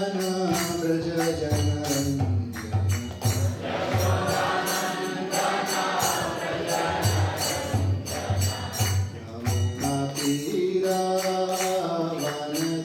व्रज जननी यमुना तीरा यमुना तीरा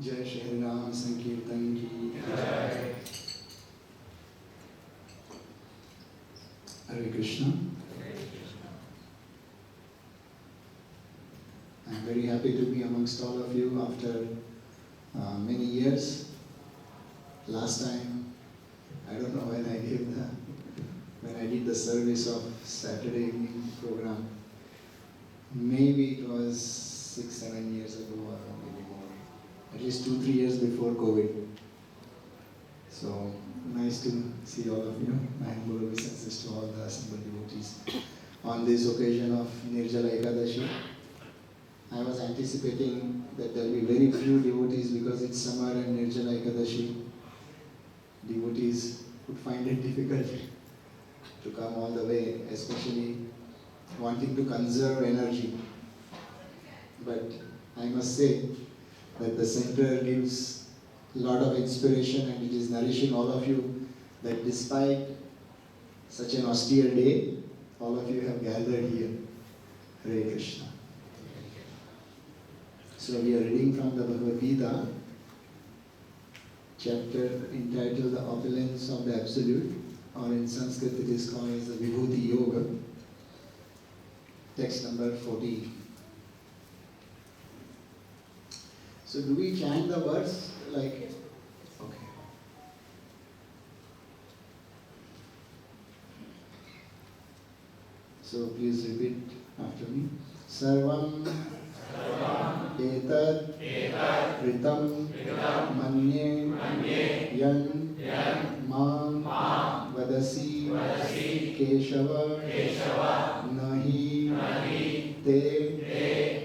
जय श्री राम संकीर्तन की हरे Krishna. I'm very happy to be amongst all of you after many years. Last time, I don't know when I did the service of Saturday evening program. Maybe it was 6-7 years ago or maybe more. At least 2-3 years before COVID. So nice to see all of you. My humble obeisances to all the assembled devotees on this occasion of Nirjala Ekadashi. I was anticipating that there will be very few devotees because it's summer and Nirjala Ekadashi. Devotees would find it difficult to come all the way, especially wanting to conserve energy. But I must say that the center gives a lot of inspiration and it is nourishing all of you that despite such an austere day, all of you have gathered here. Hare Krishna. So we are reading from the Bhagavad Gita, chapter entitled The Opulence of the Absolute, or in Sanskrit it is called as the Vibhuti Yoga. Text number 14. So do we chant the verse like, okay. So please repeat after me. Sarvam etat ritam manye yan mam vadasi keshava nahi te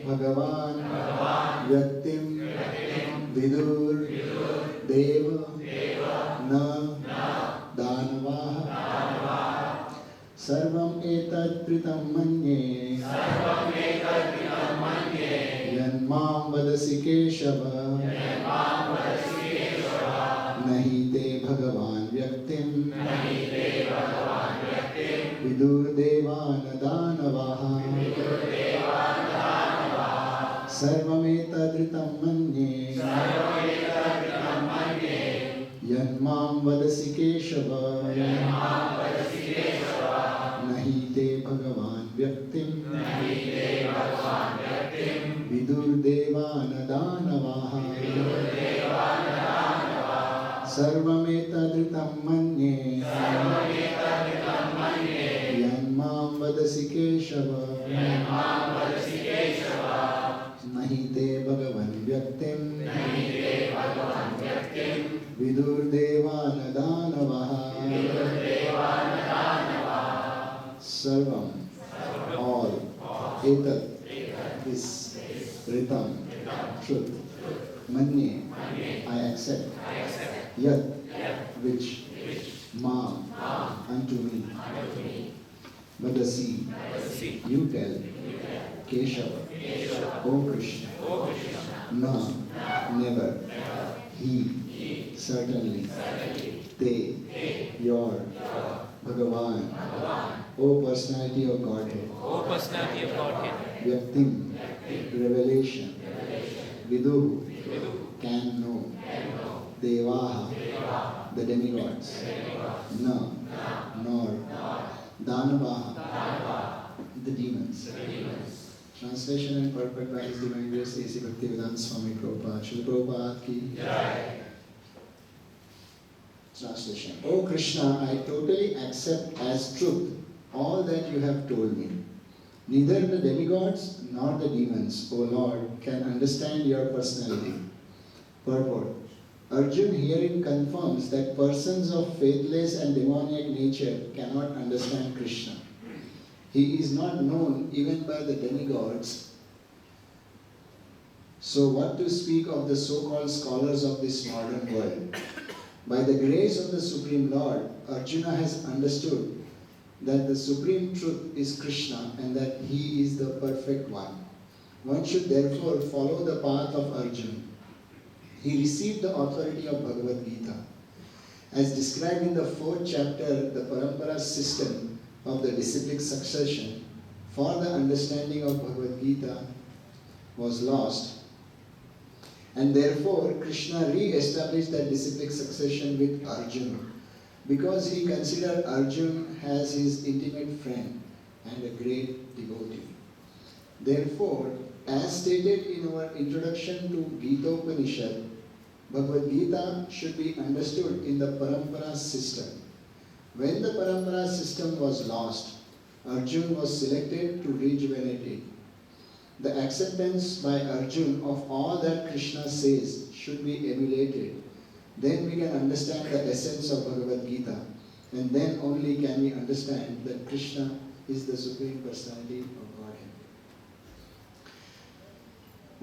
bhagavan vyaktim vidur deva na danavaha sarvam etat pritam manye यन्मां वदसि केशव नहि ते भगवान् व्यक्तिं विदुर्देवान् दानवाः सर्वमेतदृतं मन्ये यन्मां वदसि केशव नहि ते भगवान् वदसि केशव नहि ते भगवन् व्यक्तिं विदुर्देवान् दानवः सर्वं all etat is written truth manye I accept yat which mam unto me vadasi you tell Keshava O Krishna na never he certainly they your Bhagavan O personality of Godhead Vyaktim revelation Viduhu can know Devaha the demigods na nor Danavaha the demons. Translation and purport by His Divine Grace A.C. Bhaktivedanta Swami Prabhupada. Srila Prabhupada ki Translation. O Krishna, I totally accept as truth all that you have told me. Neither the demigods nor the demons, O Lord, can understand your personality. Purport. Arjun herein confirms that persons of faithless and demoniac nature cannot understand Krishna. He is not known even by the demigods. So what to speak of the so-called scholars of this modern world? By the grace of the Supreme Lord, Arjuna has understood that the supreme truth is Krishna and that he is the perfect one. One should therefore follow the path of Arjuna. He received the authority of Bhagavad Gita. As described in the 4th chapter, the Parampara system of the disciplic succession for the understanding of Bhagavad Gita was lost. And therefore, Krishna re-established that disciplic succession with Arjuna because he considered Arjuna as his intimate friend and a great devotee. Therefore, as stated in our introduction to Gita Upanishad, Bhagavad Gita should be understood in the Parampara system. When the Parampara system was lost, Arjuna was selected to rejuvenate it. The acceptance by Arjuna of all that Krishna says should be emulated. Then we can understand the essence of Bhagavad Gita. And then only can we understand that Krishna is the Supreme Personality of Godhead.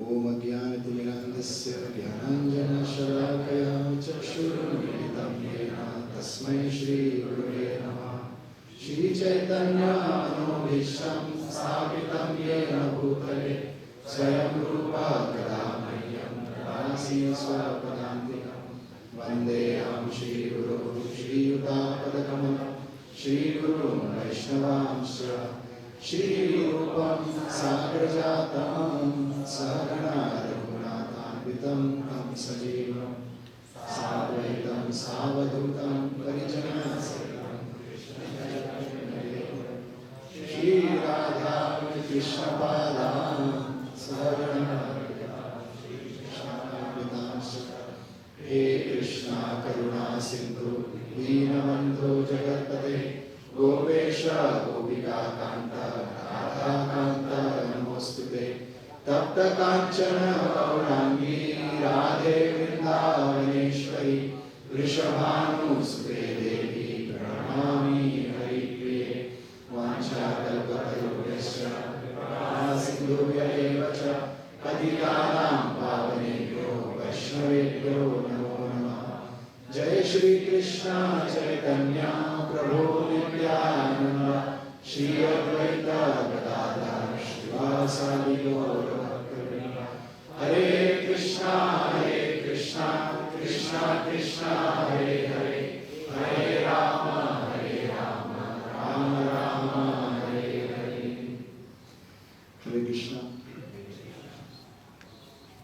Om Ajnanatimirandasya Jnananjana Shalakaya Chakshurunmilitam Yena Tasmai Shri Gurave Namah Shri Chaitanya Manobhisham Sthapitam Yena Bhutale Swayam Rupa Kadamayyam Rasi Swapadantikam Vandeham Shri Guru Shri Yudapadakamalam Shri Guru Vaishnavamsya Shri Rupam Sagrajatam Sahagana Raghunatham Tam Sajivam Savaitam Savadutam Parijanasatam Shri Radha Krishna Padam Sahagana He Krishna Karuna Sindhu Deenabandhu Jagatpate Gopesha Gopika Kanta Radha Kanta Namostute Tapta Kanchana Gaurangi Radhe Vrindavaneshwari Vrishabhanu Sute Devi Pranami Hari Priye Vancha Kalpatarubhyasya Sindhubhya Evacha Patitanam Pavanebhyo Vaishnavebhyo Namo Namah Jai Shri Krishna Chaitanya Prabhu Nityananda Shri Advaita Gadadhar Srivasadi Gaura Bhaktivinoda Hare Krishna Krishna Krishna Hare Hare Hare Rama Rama Rama Hare Hare. Hare Krishna.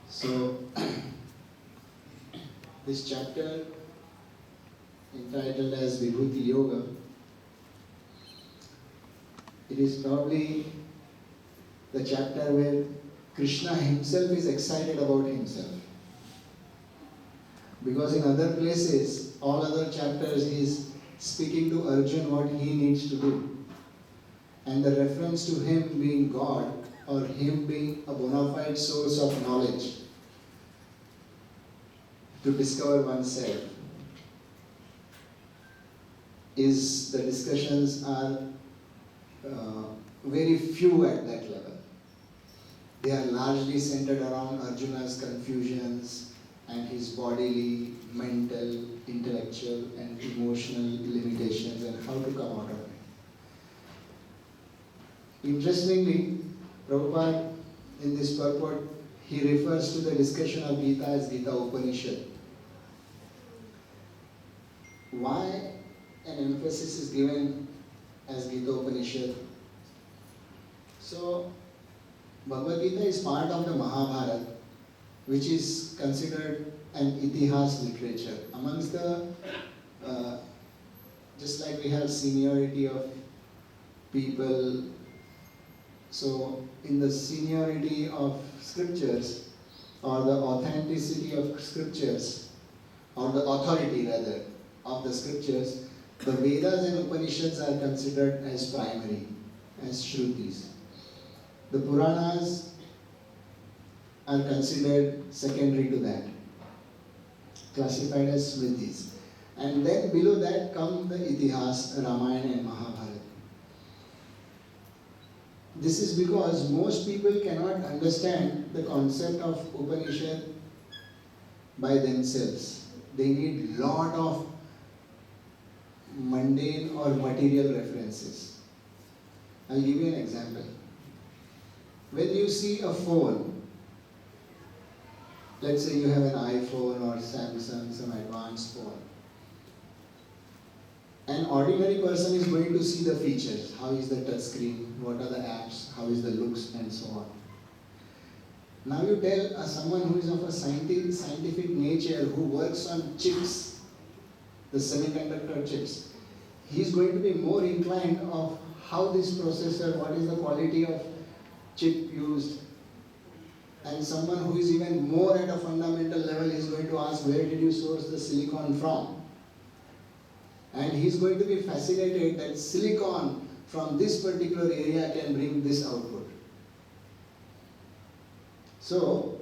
So this chapter entitled as Vibhuti Yoga, it is probably the chapter where Krishna himself is excited about himself. Because in other places, all other chapters he is speaking to Arjuna what he needs to do. and the reference to him being God or him being a bona fide source of knowledge to discover oneself is the discussions are very few at that level. They are largely centered around Arjuna's confusions and his bodily, mental, intellectual and emotional limitations and how to come out of it. Interestingly, Prabhupada in this purport, he refers to the discussion of Gita as Gita Upanishad. Why an emphasis is given as Gita Upanishad? So, Bhagavad Gita is part of the Mahabharata, which is considered an itihas literature. Amongst the, just like we have seniority of people, so in the seniority of scriptures, or the authenticity of scriptures, or the authority rather, of the scriptures, the Vedas and Upanishads are considered as primary, as Shrutis. The Puranas are considered secondary to that, classified as Smritis. And then below that come the Itihas, Ramayana and Mahabharata. This is because most people cannot understand the concept of Upanishad by themselves. They need lot of mundane or material references. I'll give you an example. When you see a phone, let's say you have an iPhone or Samsung, some advanced phone. An ordinary person is going to see the features. How is the touch screen? What are the apps? How is the looks? And so on. Now you tell someone who is of a scientific nature, who works on chips, the semiconductor chips, he is going to be more inclined of how this processor, what is the quality of chip used, and someone who is even more at a fundamental level is going to ask, where did you source the silicon from? And he is going to be fascinated that silicon from this particular area can bring this output. So,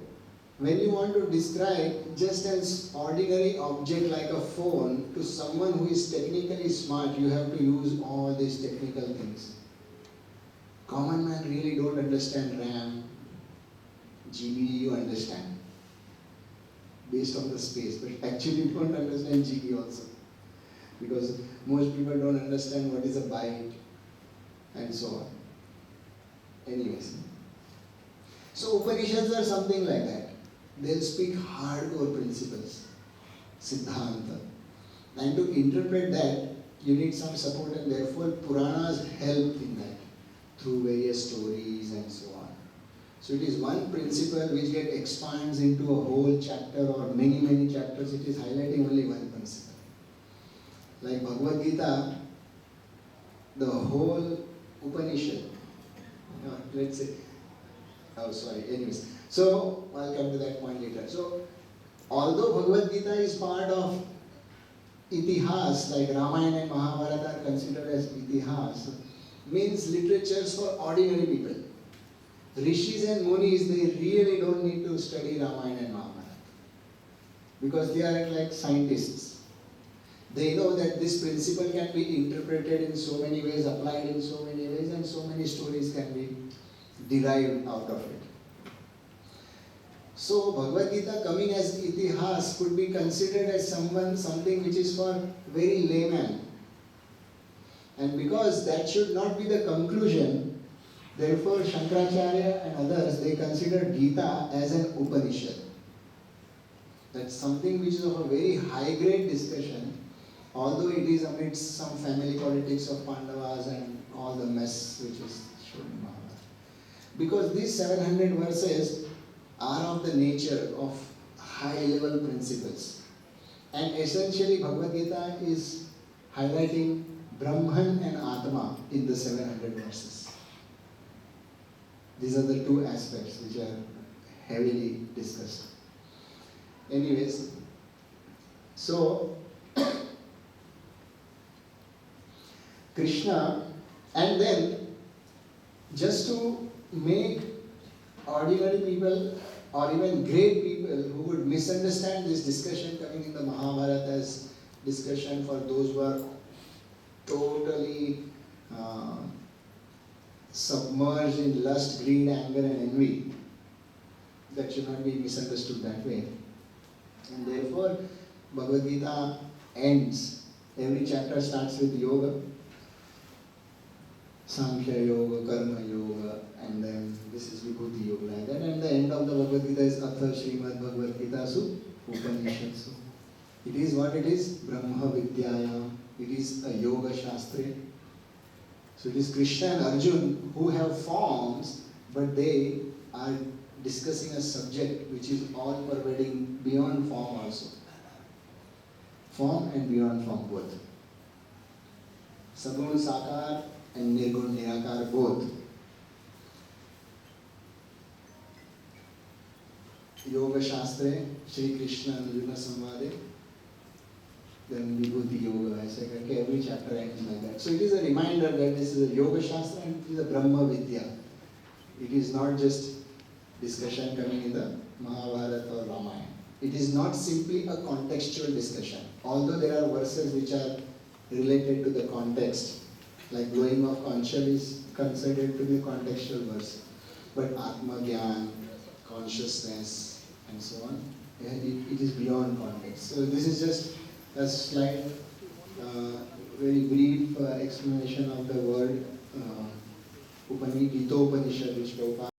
when you want to describe just an ordinary object like a phone to someone who is technically smart, you have to use all these technical things. Common man really don't understand RAM, GB you understand, based on the space, but actually you don't understand GB also. Because most people don't understand what is a byte and so on. Anyways. So Upanishads are something like that. They'll speak hardcore principles, Siddhanta. And to interpret that, you need some support, and therefore Puranas help in that through various stories and so on. So it is one principle which expands into a whole chapter or many chapters. It is highlighting only one principle. Like Bhagavad Gita, the whole Upanishad, let's say, anyways. So, I'll come to that point later. So, although Bhagavad Gita is part of itihas, like Ramayana and Mahabharata are considered as itihas, means literatures for ordinary people. Rishis and Munis, they really don't need to study Ramayana and Mahabharata, because they are like scientists. They know that this principle can be interpreted in so many ways, applied in so many ways, and so many stories can be derived out of it. So Bhagavad Gita coming as itihas could be considered as something which is for very layman. And because that should not be the conclusion, therefore Shankaracharya and others, they consider Gita as an Upanishad. That's something which is of a very high grade discussion, although it is amidst some family politics of Pandavas and all the mess which is shown in Mahabharata. Because these 700 verses are of the nature of high level principles. And essentially Bhagavad Gita is highlighting Brahman and Atma in the 700 verses. These are the two aspects which are heavily discussed. Anyways, so Krishna, and then just to make ordinary people or even great people who would misunderstand this discussion coming in the Mahabharata as discussion for those who are totally submerged in lust, greed, anger and envy. That should not be misunderstood that way. And therefore, Bhagavad Gita ends. Every chapter starts with yoga. Sankhya Yoga, Karma Yoga, and then this is Vibhuti Yoga like that. And the end of the Bhagavad Gita is Atha Srimad Bhagavad Gita Su Upanishadsu. It is what it is, Brahma Vidyayam. It is a Yoga Shastra. So it is Krishna and Arjun who have forms, but they are discussing a subject which is all pervading beyond form also. Form and beyond form both. Sagun Sakar and Nirgun Nirakar both. Yoga Shastra, Shri Krishna Arjuna Samvade, then Vibhuti Yoga, every chapter ends like that. So it is a reminder that this is a Yoga Shastra and it is a Brahma Vidya. It is not just discussion coming in the Mahabharata or Ramayana. It is not simply a contextual discussion. Although there are verses which are related to the context, like blowing of conch shell is considered to be a contextual verse. But Atma Gyan, consciousness, and so on, it is beyond context. So this is just a slight, very brief explanation of the word Gita Upanishad, which Prabhupada